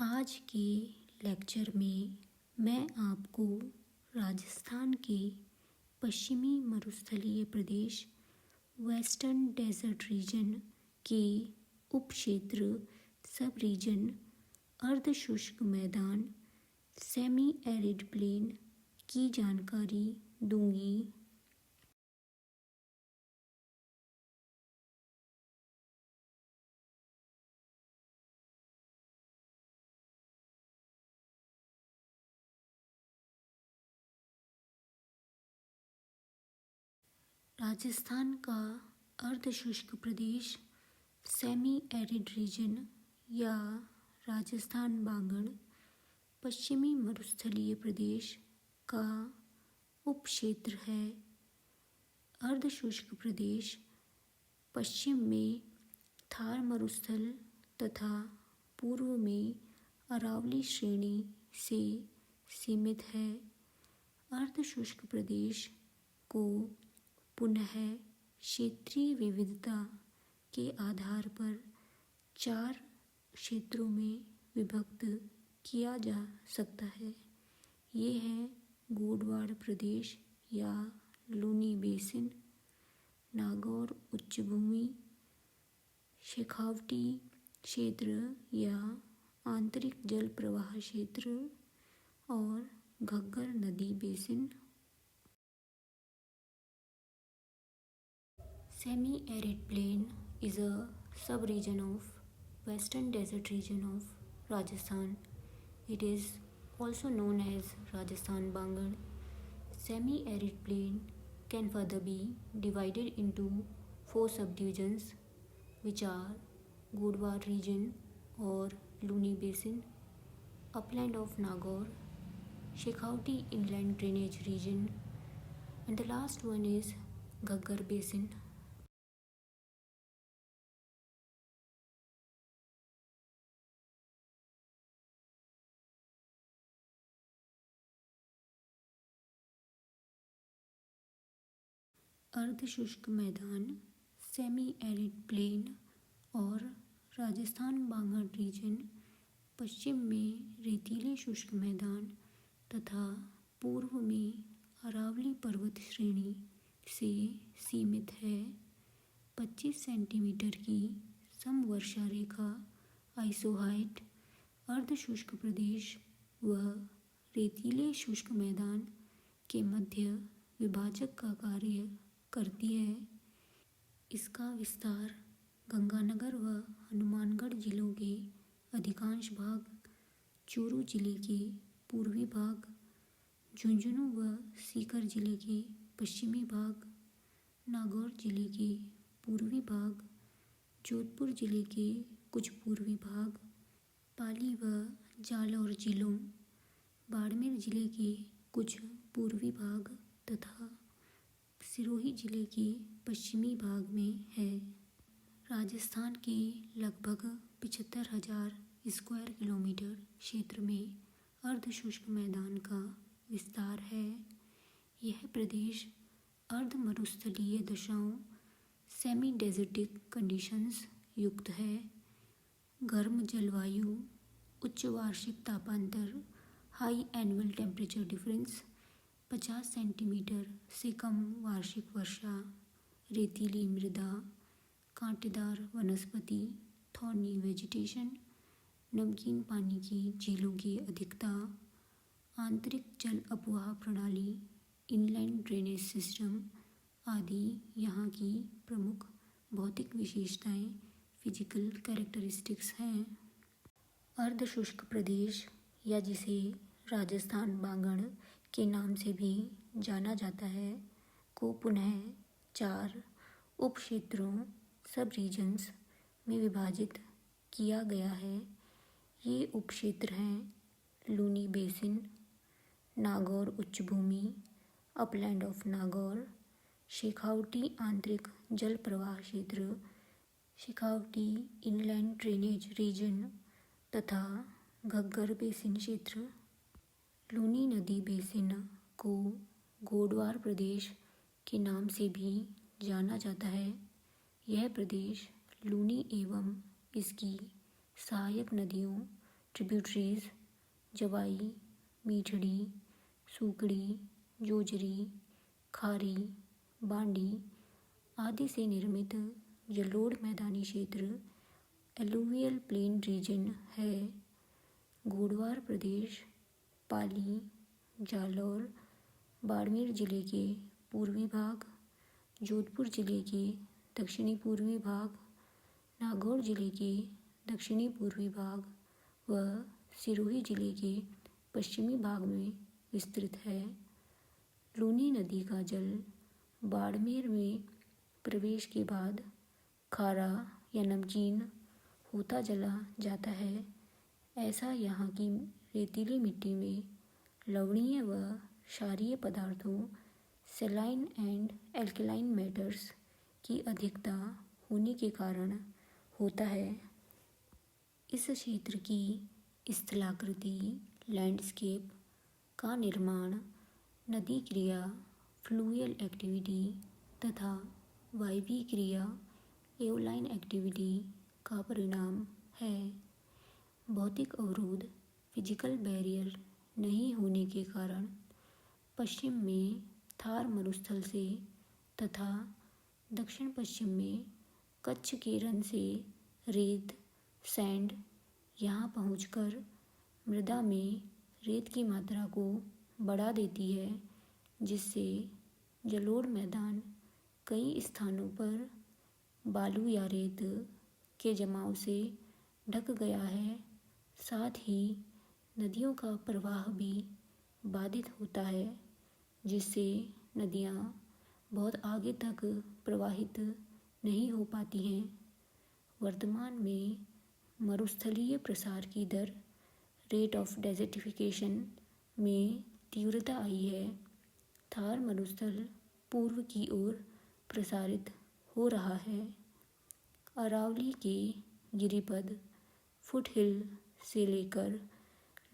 आज के लेक्चर में मैं आपको राजस्थान के पश्चिमी मरुस्थलीय प्रदेश वेस्टर्न डेजर्ट रीजन के उपक्षेत्र सब रीजन अर्धशुष्क मैदान सेमी एरिड प्लेन की जानकारी दूंगी। राजस्थान का अर्धशुष्क प्रदेश सेमी एरिड रीजन या राजस्थान बांगड़ पश्चिमी मरुस्थलीय प्रदेश का उपक्षेत्र है। अर्धशुष्क प्रदेश पश्चिम में थार मरुस्थल तथा पूर्व में अरावली श्रेणी से सीमित है। अर्धशुष्क प्रदेश को पुनः क्षेत्रीय विविधता के आधार पर 4 क्षेत्रों में विभक्त किया जा सकता है। ये हैं गोडवाड़ प्रदेश या लूनी बेसिन, नागौर उच्चभूमि, शेखावटी क्षेत्र या आंतरिक जल प्रवाह क्षेत्र और घग्गर नदी basin. Semi-arid plain is a sub-region of Western Desert region of Rajasthan. It is also known as Rajasthan Bangal. Semi-arid plain can further be divided into 4 subdivisions, which are Godwar region or Luni Basin, upland of Nagaur, Shekhawati inland drainage region, and the last one is Ghaggar Basin. अर्धशुष्क मैदान semi arid plane और Rajasthan Bangar reason पश्चिम में रेतीले शुष्क मैदान तथा पूर्व में अरावली पर्वत श्रेणी से सीमित है। 25 सेंटीमीटर की समवर्षा रेखा आइसोहाइट अर्धशुष्क प्रदेश व रेतीले शुष्क मैदान के मध्य विभाजक का कार्य करती है। इसका विस्तार गंगानगर व हनुमानगढ़ जिलों के अधिकांश भाग, चूरू जिले के पूर्वी भाग, झुंझुनू व सीकर जिले के पश्चिमी भाग, नागौर जिले के पूर्वी भाग, जोधपुर जिले के कुछ पूर्वी भाग, पाली व जालौर जिलों, बाड़मेर जिले के कुछ पूर्वी भाग तथा सिरोही जिले के पश्चिमी भाग में है। राजस्थान के लगभग 75,000 स्क्वायर किलोमीटर क्षेत्र में अर्धशुष्क मैदान का विस्तार है। यह प्रदेश अर्ध मरुस्थलीय दशाओं सेमी डेजर्टिक कंडीशंस युक्त है। गर्म जलवायु, उच्च वार्षिक तापांतर, high annual temperature difference, 50 centimetre से कम वार्षिक वर्षा, रेतीली मृदा, कांटेदार वनस्पति, थॉर्नी वेजिटेशन, नमकीन पानी की झीलों की अधिकता, आंतरिक जल अपवाह प्रणाली, इनलैंड ड्रेनेज सिस्टम आदि यहाँ की प्रमुख भौतिक विशेषताएं, फिजिकल कैरेक्टरिस्टिक्स हैं। अर्धशुष्क प्रदेश या जिसे राजस्थान बांगड़ के नाम से भी जाना जाता है को पुनः 4 उपक्षेत्रों सब रीजन्स में विभाजित किया गया है। ये उपक्षेत्र हैं लूनी बेसिन, नागौर उच्चभूमि, अपलैंड ऑफ नागौर, शेखावटी आंतरिक जल प्रवाह क्षेत्र, शेखावटी इनलैंड ड्रेनेज रीजन तथा घग्गर बेसिन क्षेत्र। लूनी नदी बेसिन को गोडवाड़ प्रदेश के नाम से भी जाना जाता है। यह प्रदेश लूनी एवं इसकी सहायक नदियों ट्रिब्यूटरीज जवाई, मीठड़ी, सूकड़ी, जोजरी, खारी, बांडी आदि से निर्मित जलोढ़ मैदानी क्षेत्र एलुवियल प्लेन रीजन है। गोडवार प्रदेश पाली, जालौर, बाड़मेर जिले के पूर्वी भाग, जोधपुर जिले के दक्षिणी पूर्वी भाग, नागौर जिले के दक्षिणी पूर्वी भाग व सिरोही जिले के पश्चिमी भाग में विस्तृत है। लूनी नदी का जल बाड़मेर में प्रवेश के बाद खारा या नमकीन होता चला जाता है। ऐसा यहाँ की रेतीली मिट्टी में लवणीय व क्षारीय पदार्थों सेलाइन एंड एल्कलाइन मैटर्स की अधिकता होने के कारण होता है। इस क्षेत्र की स्थलाकृति लैंडस्केप का निर्माण नदी क्रिया फ्लूवियल एक्टिविटी तथा वायवीय क्रिया एओलाइन एक्टिविटी का परिणाम है। भौतिक अवरोध फिजिकल बैरियर नहीं होने के कारण पश्चिम में थार मरुस्थल से तथा दक्षिण पश्चिम में कच्छ के रन से रेत सैंड यहाँ पहुँचकर मृदा में रेत की मात्रा को बढ़ा देती है, जिससे जलोढ़ मैदान कई स्थानों पर बालू या रेत के जमाव से ढक गया है। साथ ही नदियों का प्रवाह भी बाधित होता है, जिससे नदियाँ बहुत आगे तक प्रवाहित नहीं हो पाती हैं। वर्तमान में मरुस्थलीय प्रसार की दर रेट ऑफ डेजर्टिफिकेशन में तीव्रता आई है। थार मरुस्थल पूर्व की ओर प्रसारित हो रहा है। अरावली के गिरिपद फुटहिल से लेकर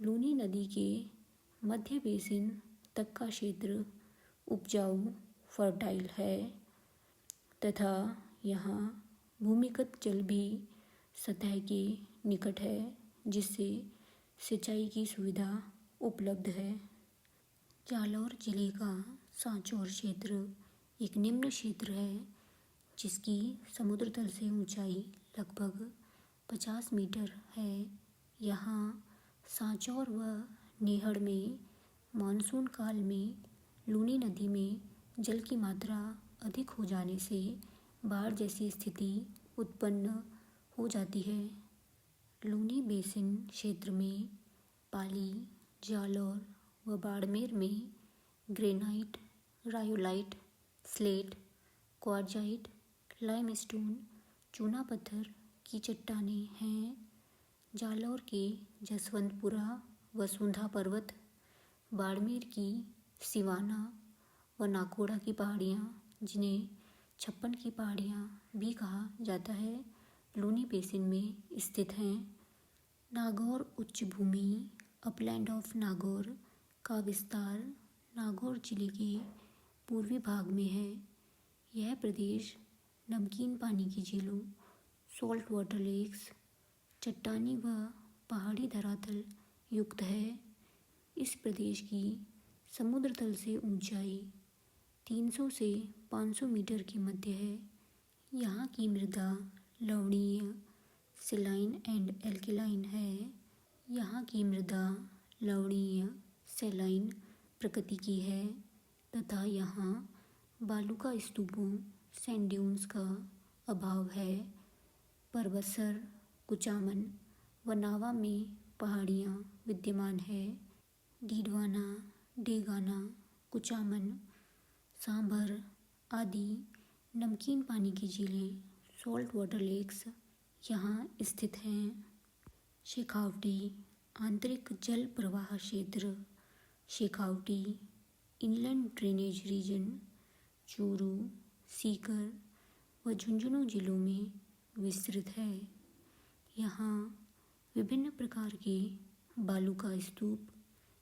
लूनी नदी के मध्य बेसिन तक का क्षेत्र उपजाऊ फर्टाइल है तथा यहाँ भूमिगत जल भी सतह के निकट है, जिससे सिंचाई की सुविधा उपलब्ध है। जालौर जिले का सांचौर क्षेत्र एक निम्न क्षेत्र है, जिसकी समुद्र तल से ऊंचाई लगभग 50 मीटर है। यहाँ सांचौर व नेहड़ में मानसून काल में लूनी नदी में जल की मात्रा अधिक हो जाने से बाढ़ जैसी स्थिति उत्पन्न हो जाती है। लूनी बेसिन क्षेत्र में पाली, जालौर व बाड़मेर में granite, rhyolite, slate, quartzite, limestone, चूना पत्थर की चट्टानें हैं। जालौर के जसवंतपुरा वसुंधा पर्वत, बाड़मेर की सिवाना व नाकोड़ा की पहाड़ियाँ, जिन्हें 56 की पहाड़ियाँ भी कहा जाता है, लूनी बेसिन में स्थित हैं। नागौर उच्च भूमि अपलैंड ऑफ नागौर का विस्तार नागौर जिले के पूर्वी भाग में है। यह प्रदेश नमकीन पानी की झीलों, सॉल्ट वाटर लेक्स, चट्टानी व पहाड़ी धरातल युक्त है। इस प्रदेश की समुद्र तल से ऊंचाई 300 से 500 मीटर के मध्य है। यहाँ की मृदा लवणीय, सेलाइन एंड एल्कलाइन है। यहाँ की मृदा लवणीय, सेलाइन प्रकृति की है तथा यहाँ बालुका स्तूपों सैंड ड्यून्स का अभाव है। परबसर, कुचामन व नावा में पहाड़ियाँ विद्यमान है। डीडवाना, डेगाना, कुचामन, सांभर आदि नमकीन पानी की झीलें, सॉल्ट वाटर लेक्स यहाँ स्थित हैं। शेखावटी आंतरिक जल प्रवाह क्षेत्र, Shekhawati inland drainage region Churu, Sikar व झुंझुनू जिलों में विस्तृत है। यहाँ विभिन्न प्रकार के बालू का स्तूप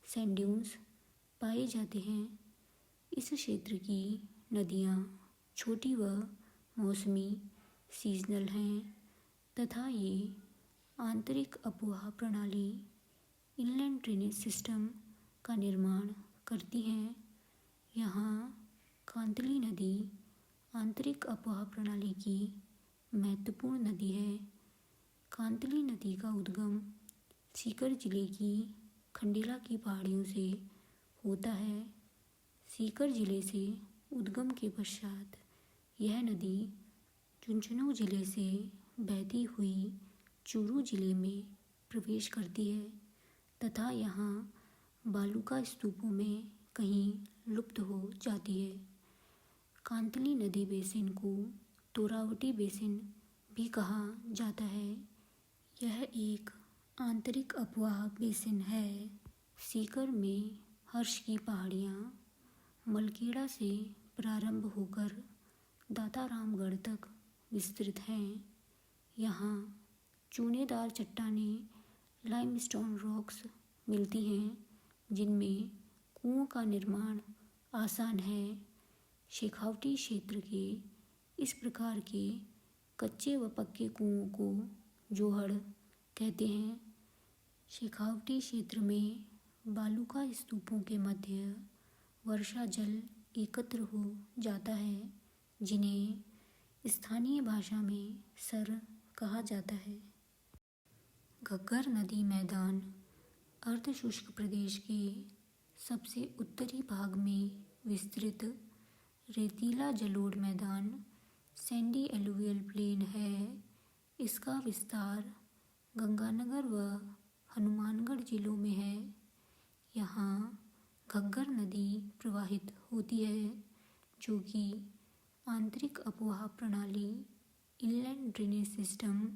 सैंड ड्यून्स पाए जाते हैं। इस क्षेत्र की नदियाँ छोटी व मौसमी सीजनल हैं तथा ये आंतरिक अपवाह प्रणाली इनलैंड ड्रेनेज सिस्टम का निर्माण करती हैं। यहाँ कांतली नदी आंतरिक अपवाह प्रणाली की महत्वपूर्ण नदी है। कांतली नदी का उद्गम सीकर जिले की खंडेला की पहाड़ियों से होता है। सीकर जिले से उद्गम के पश्चात यह नदी झुंझुनू जिले से बहती हुई चूरू जिले में प्रवेश करती है तथा यहाँ बालूका स्तूपों में कहीं लुप्त हो जाती है। कांतली नदी बेसिन को तोरावटी बेसिन भी कहा जाता है। यह एक आंतरिक अपवाह बेसिन है। सीकर में हर्ष की पहाड़ियाँ मलकेड़ा से प्रारंभ होकर दातारामगढ़ तक विस्तृत हैं। यहाँ चूनेदार चट्टानें लाइमस्टोन रॉक्स मिलती हैं जिनमें कुओं का निर्माण आसान है। शेखावटी क्षेत्र के इस प्रकार के कच्चे व पक्के कुओं को जोहड़ कहते हैं। शेखावटी क्षेत्र में बालूका स्तूपों के मध्य वर्षा जल एकत्र हो जाता है जिन्हें स्थानीय भाषा में सर कहा जाता है। घग्गर नदी मैदान अर्धशुष्क प्रदेश के सबसे उत्तरी भाग में विस्तृत रेतीला जलोढ़ मैदान सैंडी एलुवियल प्लेन है। इसका विस्तार गंगानगर व हनुमानगढ़ जिलों में है। यहाँ घग्गर नदी प्रवाहित होती है जो कि आंतरिक अपवाह प्रणाली इनलैंड ड्रेनेज सिस्टम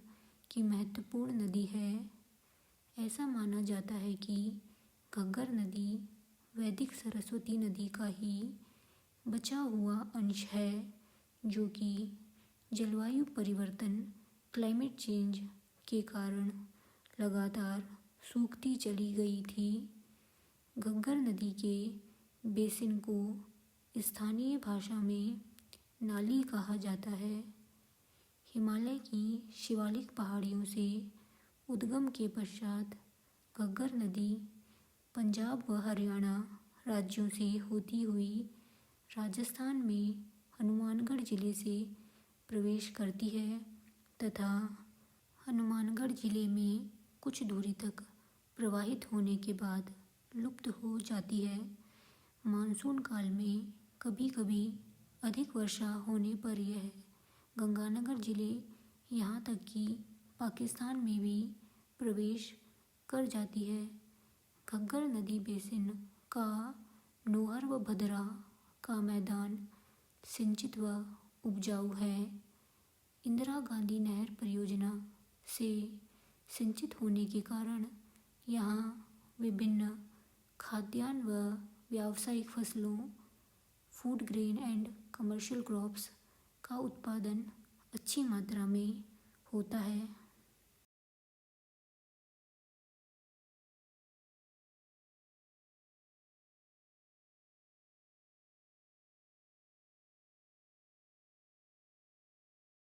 की महत्वपूर्ण नदी है। ऐसा माना जाता है कि घग्गर नदी वैदिक सरस्वती नदी का ही बचा हुआ अंश है जो कि जलवायु परिवर्तन क्लाइमेट चेंज के कारण लगातार सूखती चली गई थी। घग्गर नदी के बेसिन को स्थानीय भाषा में नाली कहा जाता है। हिमालय की शिवालिक पहाड़ियों से उद्गम के पश्चात घग्गर नदी पंजाब व हरियाणा राज्यों से होती हुई राजस्थान में हनुमानगढ़ जिले से प्रवेश करती है तथा हनुमानगढ़ जिले में कुछ दूरी तक प्रवाहित होने के बाद लुप्त हो जाती है। मानसून काल में कभी कभी अधिक वर्षा होने पर यह गंगानगर जिले यहाँ तक कि पाकिस्तान में भी प्रवेश कर जाती है। घग्गर नदी बेसिन का नोहर व भदरा का मैदान सिंचित व उपजाऊ है। इंदिरा गांधी नहर परियोजना से सिंचित होने के कारण यहाँ विभिन्न खाद्यान्न व व्यावसायिक फसलों food grain and commercial crops का उत्पादन अच्छी मात्रा में होता है।